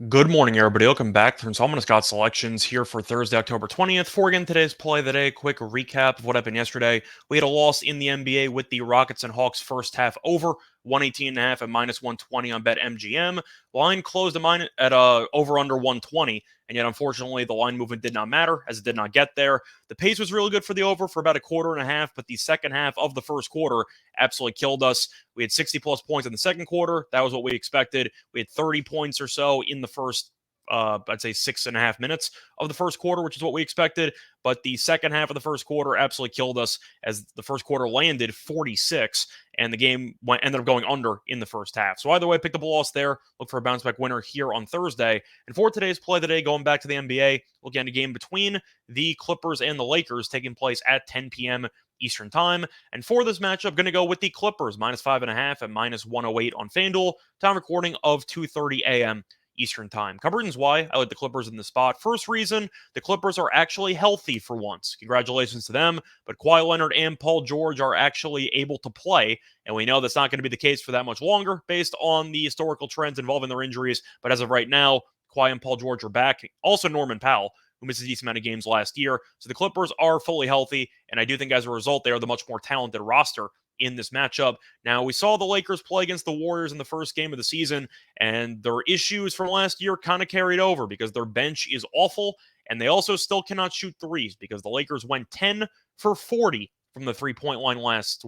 Good morning, everybody. Welcome back from Solomon Scott Selections here for Thursday, October 20th. For again today's play of the day, quick recap of what happened yesterday. We had a loss in the NBA with the Rockets and Hawks first half over 118.5 at minus 120 on BetMGM. Line closed at over under 120, and yet unfortunately the line movement did not matter as it did not get there. The pace was really good for the over for about a quarter and a half, but the second half of the first quarter absolutely killed us. We had 60 plus points in the second quarter. That was what we expected. We had 30 points or so in the first, I'd say 6.5 minutes of the first quarter, which is what we expected. But the second half of the first quarter absolutely killed us as the first quarter landed 46 and the game ended up going under in the first half. So either way, I picked up a loss there. Look for a bounce back winner here on Thursday. And for today's play of the day, going back to the NBA, looking at a game between the Clippers and the Lakers taking place at 10 p.m. Eastern Time. And for this matchup, going to go with the Clippers, minus 5.5 at minus 108 on FanDuel. Time recording of 2:30 a.m. Eastern Time. Couple reasons why I like the Clippers in the spot. First reason, the Clippers are actually healthy for once. Congratulations to them. But Kawhi Leonard and Paul George are actually able to play. And we know that's not going to be the case for that much longer based on the historical trends involving their injuries. But as of right now, Kawhi and Paul George are back. Also, Norman Powell, who missed a decent amount of games last year. So the Clippers are fully healthy, and I do think as a result, they are the much more talented roster in this matchup. Now, we saw the Lakers play against the Warriors in the first game of the season, and their issues from last year kind of carried over because their bench is awful, and they also still cannot shoot threes because the Lakers went 10 for 40 from the three-point line last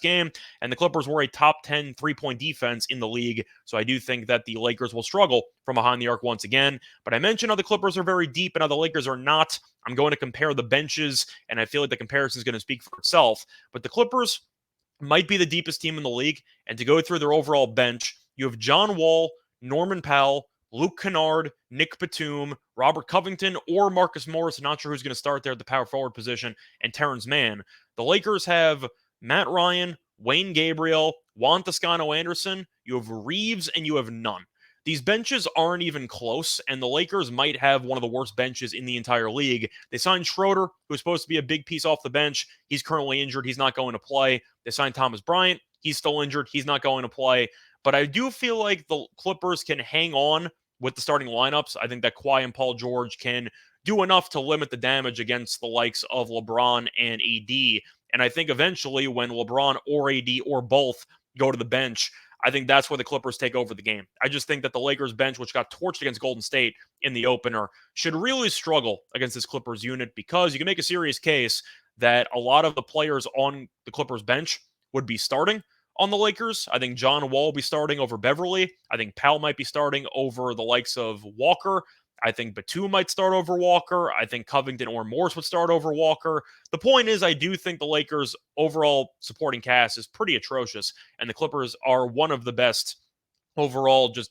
game, and the Clippers were a top 10 three-point defense in the league, so I do think that the Lakers will struggle from behind the arc once again. But I mentioned how the Clippers are very deep and how the Lakers are not. I'm going to compare the benches, and I feel like the comparison is going to speak for itself. But the Clippers might be the deepest team in the league, and to go through their overall bench, you have John Wall, Norman Powell, Luke Kennard, Nick Batum, Robert Covington, or Marcus Morris. I'm not sure who's going to start there at the power forward position, and Terrence Mann. The Lakers have Matt Ryan, Wayne Gabriel, Juan Toscano Anderson. You have Reeves, and you have Nunn. These benches aren't even close, and the Lakers might have one of the worst benches in the entire league. They signed Schroeder, who was supposed to be a big piece off the bench. He's currently injured. He's not going to play. They signed Thomas Bryant. He's still injured. He's not going to play. But I do feel like the Clippers can hang on with the starting lineups. I think that Kawhi and Paul George can do enough to limit the damage against the likes of LeBron and AD. And I think eventually when LeBron or AD or both go to the bench, I think that's where the Clippers take over the game. I just think that the Lakers bench, which got torched against Golden State in the opener, should really struggle against this Clippers unit because you can make a serious case that a lot of the players on the Clippers bench would be starting on the Lakers. I think John Wall will be starting over Beverly. I think Powell might be starting over the likes of Walker. I think Batum might start over Walker. I think Covington or Morris would start over Walker. The point is, I do think the Lakers' overall supporting cast is pretty atrocious, and the Clippers are one of the best overall just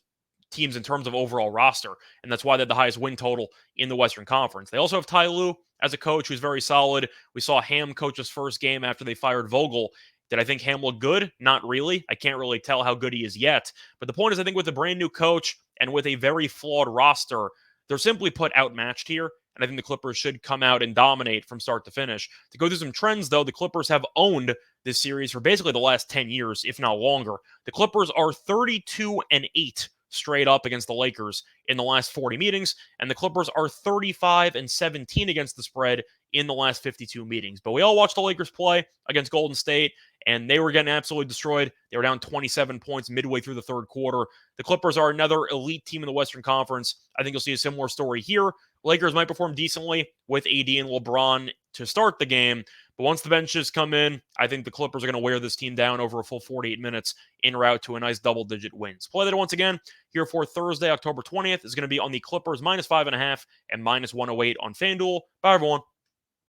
teams in terms of overall roster, and that's why they had the highest win total in the Western Conference. They also have Ty Lue as a coach who's very solid. We saw Ham coach his first game after they fired Vogel. Did I think Ham looked good? Not really. I can't really tell how good he is yet. But the point is, I think with a brand new coach and with a very flawed roster, they're simply put outmatched here. And I think the Clippers should come out and dominate from start to finish. To go through some trends, though, the Clippers have owned this series for basically the last 10 years, if not longer. The Clippers are 32-8 straight up against the Lakers in the last 40 meetings, and the Clippers are 35-17 against the spread in the last 52 meetings. But we all watched the Lakers play against Golden State, and they were getting absolutely destroyed. They were down 27 points midway through the third quarter. The Clippers are another elite team in the Western Conference. I think you'll see a similar story here. Lakers might perform decently with AD and LeBron to start the game, but once the benches come in, I think the Clippers are going to wear this team down over a full 48 minutes en route to a nice double-digit wins. Play that once again here for Thursday, October 20th is going to be on the Clippers minus 5.5 and minus 108 on FanDuel. Bye, everyone.